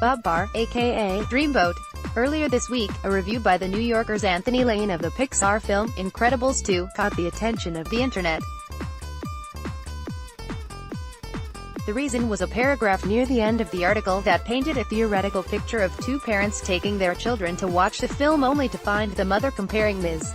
Bob Parr, aka Dreamboat. Earlier this week, a review by The New Yorker's Anthony Lane of the Pixar film, Incredibles 2, caught the attention of the internet. The reason was a paragraph near the end of the article that painted a theoretical picture of two parents taking their children to watch the film only to find the mother comparing Ms.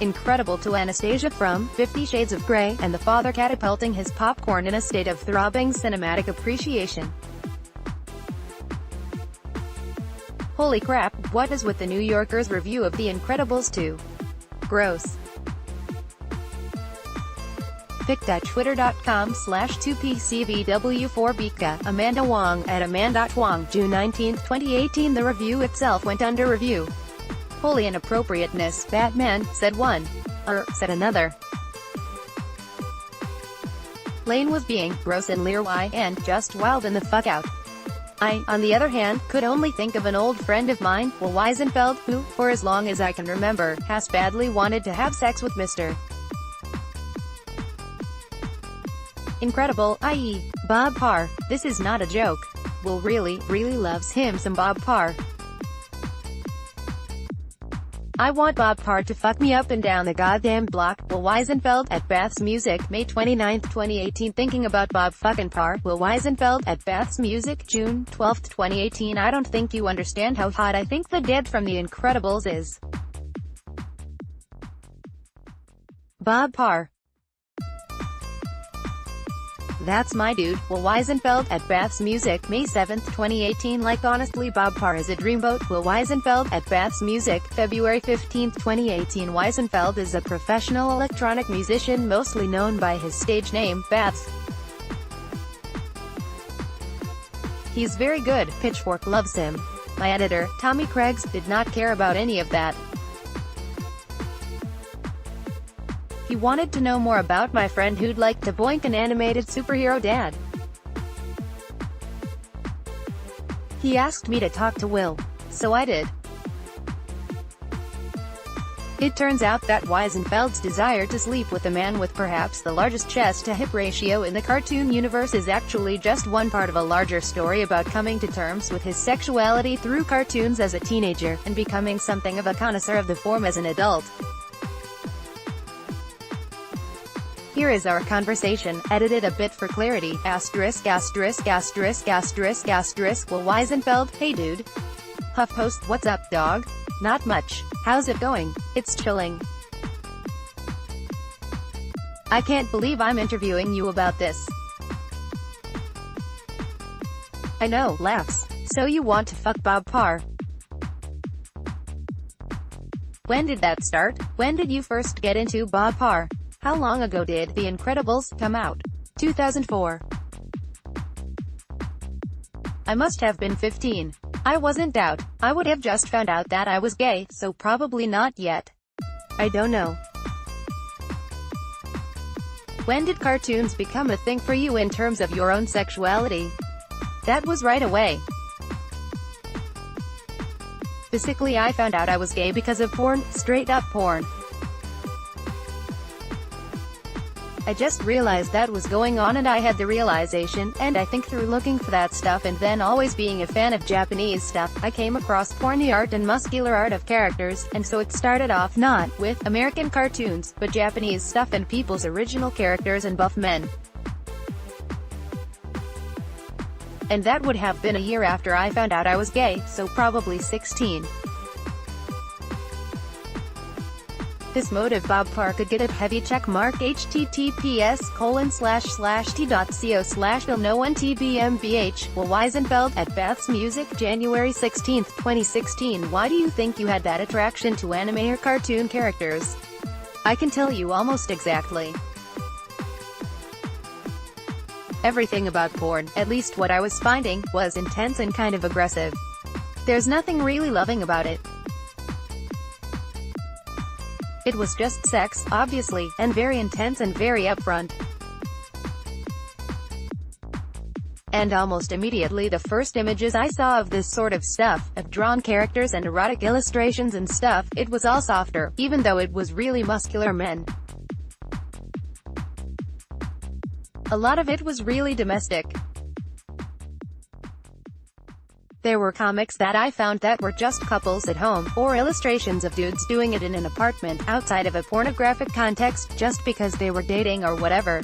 Incredible to Anastasia from 50 Shades of Grey, and the father catapulting his popcorn in a state of throbbing cinematic appreciation. Holy crap, what is with the New Yorker's review of The Incredibles 2? Gross. pic.twitter.com/2pcvw4bika, Amanda Wong, at Amanda.Wong, June 19, 2018. The review itself went under review. Holy inappropriateness, Batman, said one. Said another. Lane was being gross and leery and just wild in the fuck out. I, on the other hand, could only think of an old friend of mine, Will Weisenfeld, who, for as long as I can remember, has badly wanted to have sex with Mr. Incredible, i.e., Bob Parr. This is not a joke. Will really loves him some Bob Parr. I want Bob Parr to fuck me up and down the goddamn block. Will Weisenfeld, at Bath's Music, May 29, 2018. Thinking about Bob fucking Parr. Will Weisenfeld, at Bath's Music, June 12, 2018. I don't think you understand how hot I think the dad from The Incredibles is. Bob Parr. That's my dude. Will Weisenfeld, at Bath's Music, May 7, 2018. Like honestly, Bob Parr is a dreamboat. Will Weisenfeld, at Bath's Music, February 15, 2018. Weisenfeld is a professional electronic musician mostly known by his stage name, Baths. He's very good. Pitchfork loves him. My editor, Tommy Craigs, did not care about any of that. He wanted to know more about my friend who'd like to boink an animated superhero dad. He asked me to talk to Will. So I did. It turns out that Weisenfeld's desire to sleep with a man with perhaps the largest chest-to-hip ratio in the cartoon universe is actually just one part of a larger story about coming to terms with his sexuality through cartoons as a teenager, and becoming something of a connoisseur of the form as an adult. Here is our conversation, edited a bit for clarity. Will Weisenfeld, hey dude. HuffPost, what's up, dog? Not much. How's it going? It's chilling. I can't believe I'm interviewing you about this. I know, laughs. So you want to fuck Bob Parr? When did that start? When did you first get into Bob Parr? How long ago did The Incredibles come out? 2004. I must have been 15. I wasn't out. I would have just found out that I was gay, so probably not yet. I don't know. When did cartoons become a thing for you in terms of your own sexuality? That was right away. Basically, I found out I was gay because of porn, straight up porn. I just realized that was going on, and I had the realization, and I think through looking for that stuff and then always being a fan of Japanese stuff, I came across porny art and muscular art of characters, and so it started off not with American cartoons, but Japanese stuff and people's original characters and buff men. And that would have been a year after I found out I was gay, so probably 16. This motive Bob Parr could get a heavy check mark. https://t.co/will1tbmbh. Will Weisenfeld, at Bath's Music, January 16, 2016. Why do you think you had that attraction to anime or cartoon characters? I can tell you almost exactly. Everything about porn, at least what I was finding, was intense and kind of aggressive. There's nothing really loving about it. It was just sex, obviously, and very intense and very upfront. And almost immediately the first images I saw of this sort of stuff, of drawn characters and erotic illustrations and stuff, it was all softer, even though it was really muscular men. A lot of it was really domestic. There were comics that I found that were just couples at home, or illustrations of dudes doing it in an apartment, outside of a pornographic context, just because they were dating or whatever.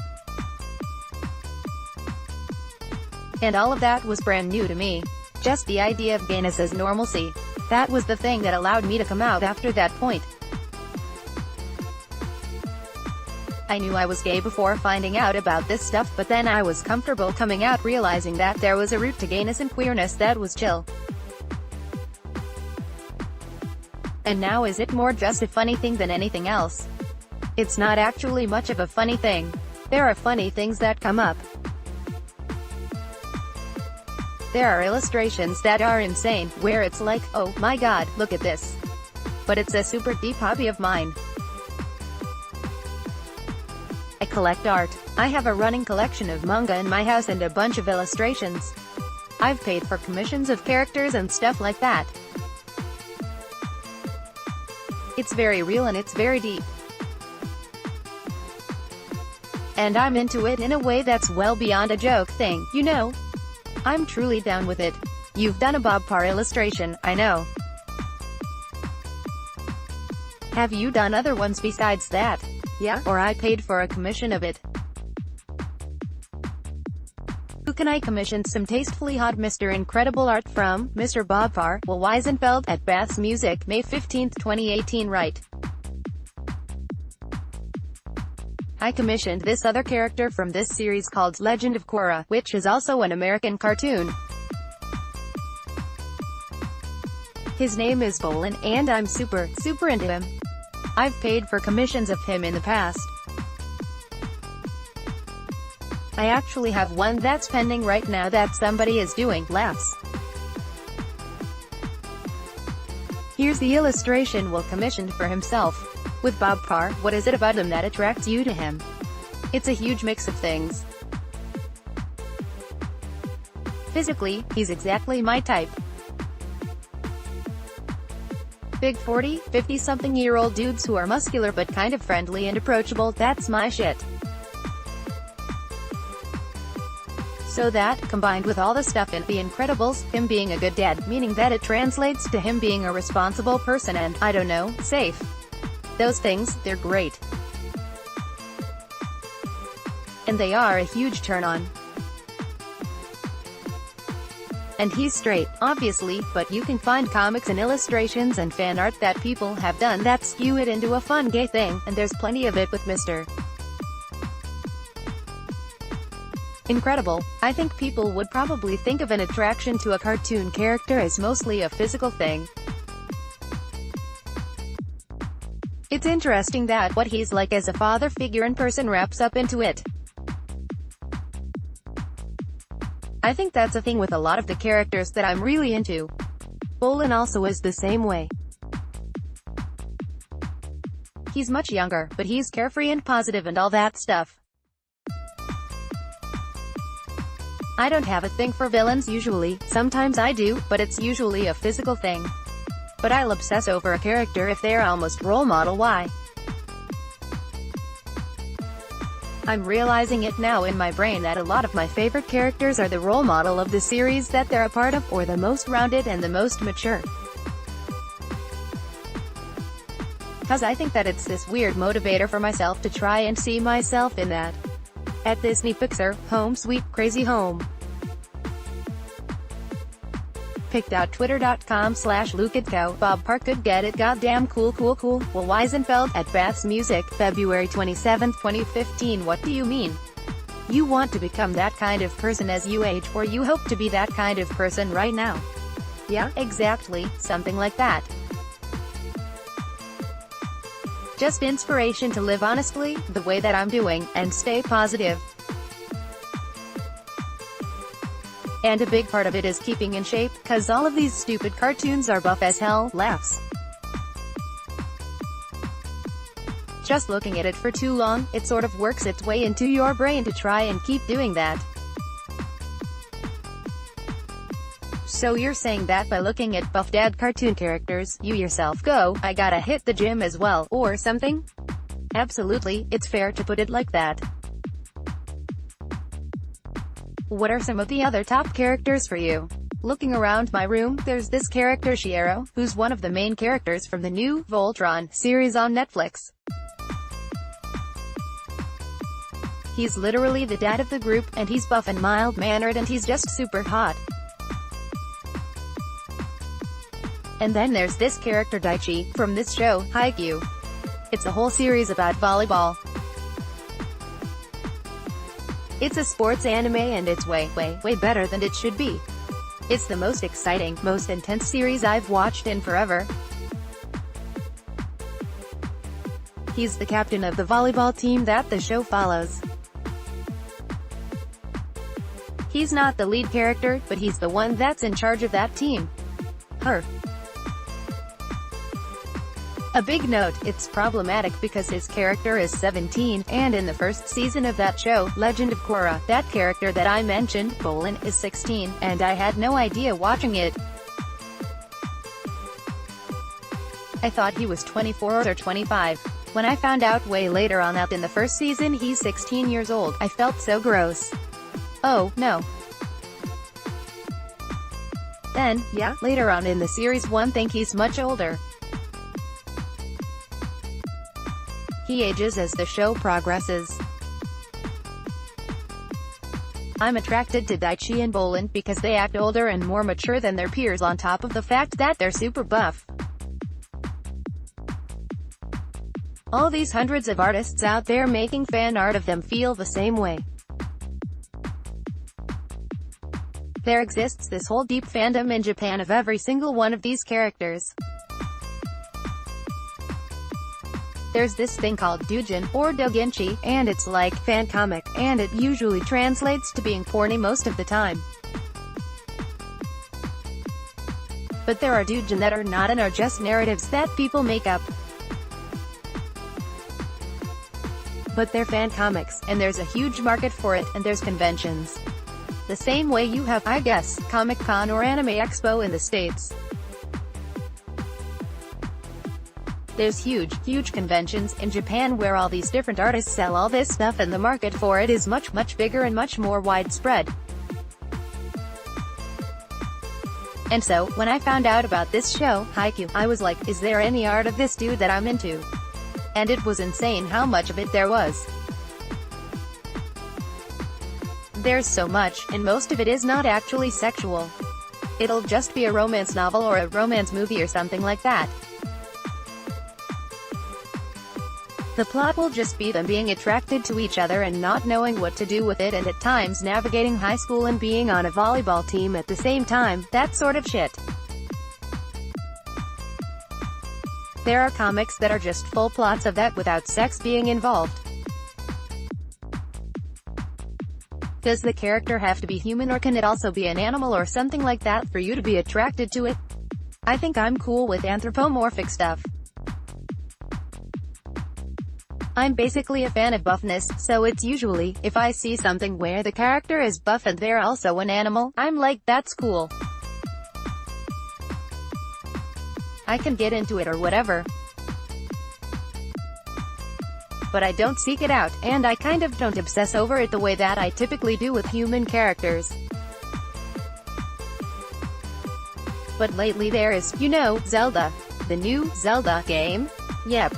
And all of that was brand new to me. Just the idea of gayness as normalcy. That was the thing that allowed me to come out after that point. I knew I was gay before finding out about this stuff, but then I was comfortable coming out, realizing that there was a root to gayness and queerness that was chill. And now is it more just a funny thing than anything else? It's not actually much of a funny thing. There are funny things that come up. There are illustrations that are insane, where it's like, oh my god, look at this. But it's a super deep hobby of mine. I collect art. I have a running collection of manga in my house and a bunch of illustrations. I've paid for commissions of characters and stuff like that. It's very real and it's very deep. And I'm into it in a way that's well beyond a joke thing, you know? I'm truly down with it. You've done a Bob Parr illustration, I know. Have you done other ones besides that? Yeah, or I paid for a commission of it. Who can I commission some tastefully hot Mr. Incredible art from? Mr. Bob Parr, Will Weisenfeld, at Bath's Music, May 15, 2018. Right. I commissioned this other character from this series called Legend of Korra, which is also an American cartoon. His name is Bolin, and I'm super into him. I've paid for commissions of him in the past. I actually have one that's pending right now that somebody is doing. Laughs. Here's the illustration Will commissioned for himself. With Bob Parr, what is it about him that attracts you to him? It's a huge mix of things. Physically, he's exactly my type. Big 40, 50-something-year-old dudes who are muscular but kind of friendly and approachable, that's my shit. So that, combined with all the stuff in The Incredibles, him being a good dad, meaning that it translates to him being a responsible person and, I don't know, safe. Those things, they're great. And they are a huge turn-on. And he's straight, obviously, but you can find comics and illustrations and fan art that people have done that skew it into a fun gay thing, and there's plenty of it with Mr. Incredible. I think people would probably think of an attraction to a cartoon character as mostly a physical thing. It's interesting that what he's like as a father figure in person wraps up into it. I think that's a thing with a lot of the characters that I'm really into. Bolin also is the same way. He's much younger, but he's carefree and positive and all that stuff. I don't have a thing for villains usually, sometimes I do, but it's usually a physical thing. But I'll obsess over a character if they're almost role model. Why? I'm realizing it now in my brain that a lot of my favorite characters are the role model of the series that they're a part of, or the most rounded and the most mature. Cause I think that it's this weird motivator for myself to try and see myself in that. At Disney Pixar, Home Sweet Crazy Home. Picked out twitter.com/LukeitCow. Bob Parr could get it. Goddamn cool. Will Weisenfeld, at Bath's Music, February 27, 2015. What do you mean? You want to become that kind of person as you age, or you hope to be that kind of person right now? Yeah, exactly, something like that. Just inspiration to live honestly, the way that I'm doing, and stay positive. And a big part of it is keeping in shape, cause all of these stupid cartoons are buff as hell. Laughs. Just looking at it for too long, it sort of works its way into your brain to try and keep doing that. So you're saying that by looking at buff dad cartoon characters, you yourself go, I gotta hit the gym as well, or something? Absolutely, it's fair to put it like that. What are some of the other top characters for you? Looking around my room, there's this character Shiero, who's one of the main characters from the new Voltron series on Netflix. He's literally the dad of the group, and he's buff and mild-mannered and he's just super hot. And then there's this character Daichi, from this show, Haikyuu. It's a whole series about volleyball. It's a sports anime and it's way better than it should be. It's the most exciting, most intense series I've watched in forever. He's the captain of the volleyball team that the show follows. He's not the lead character, but he's the one that's in charge of that team. Her. A big note, it's problematic because his character is 17, and in the first season of that show, Legend of Korra, that character that I mentioned, Bolin, is 16, and I had no idea watching it. I thought he was 24 or 25. When I found out way later on that in the first season he's 16 years old, I felt so gross. Oh, no. Then, yeah, later on in the series one think he's much older. He ages as the show progresses. I'm attracted to Daichi and Bolin because they act older and more mature than their peers on top of the fact that they're super buff. All these hundreds of artists out there making fan art of them feel the same way. There exists this whole deep fandom in Japan of every single one of these characters. There's this thing called doujin, or doujinshi, and it's like fan comic, and it usually translates to being porny most of the time. But there are doujin that are not and are just narratives that people make up. But they're fan comics, and there's a huge market for it, and there's conventions. The same way you have, I guess, Comic-Con or Anime Expo in the States. There's huge conventions in Japan where all these different artists sell all this stuff and the market for it is much bigger and much more widespread. And so, when I found out about this show, Haikyuu, I was like, is there any art of this dude that I'm into? And it was insane how much of it there was. There's so much, and most of it is not actually sexual. It'll just be a romance novel or a romance movie or something like that. The plot will just be them being attracted to each other and not knowing what to do with it, and at times navigating high school and being on a volleyball team at the same time, that sort of shit. There are comics that are just full plots of that without sex being involved. Does the character have to be human, or can it also be an animal or something like that for you to be attracted to it? I think I'm cool with anthropomorphic stuff. I'm basically a fan of buffness, so it's usually, if I see something where the character is buff and they're also an animal, I'm like, that's cool. I can get into it or whatever. But I don't seek it out, and I kind of don't obsess over it the way that I typically do with human characters. But lately there is, you know, Zelda. The new Zelda game? Yep.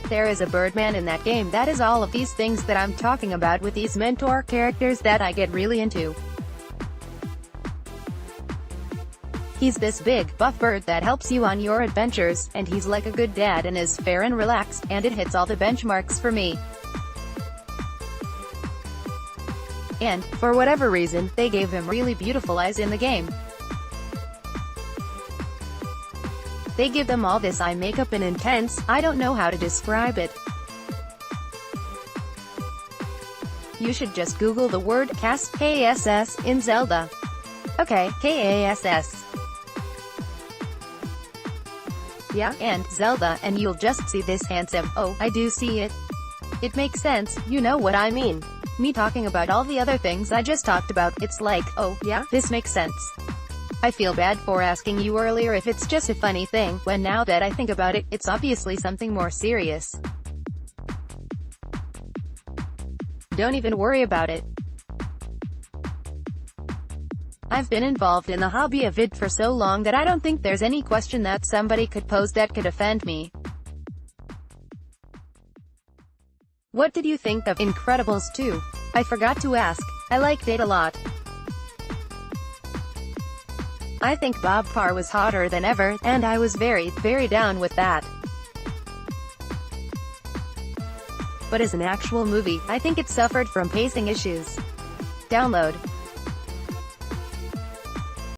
There is a Birdman in that game that is all of these things that I'm talking about with these mentor characters that I get really into. He's this big, buff bird that helps you on your adventures, and he's like a good dad and is fair and relaxed, and it hits all the benchmarks for me. And, for whatever reason, they gave him really beautiful eyes in the game. They give them all this eye makeup and intense, I don't know how to describe it. You should just Google the word Kass, K-A-S-S, in Zelda. Okay, K-A-S-S. Yeah, and Zelda, and you'll just see this handsome, oh, I do see it. It makes sense, you know what I mean. Me talking about all the other things I just talked about, it's like, oh, yeah, this makes sense. I feel bad for asking you earlier if it's just a funny thing, when now that I think about it, it's obviously something more serious. Don't even worry about it. I've been involved in the hobby of vid for so long that I don't think there's any question that somebody could pose that could offend me. What did you think of Incredibles 2? I forgot to ask. I liked it a lot. I think Bob Parr was hotter than ever, and I was very down with that. But as an actual movie, I think it suffered from pacing issues. Download.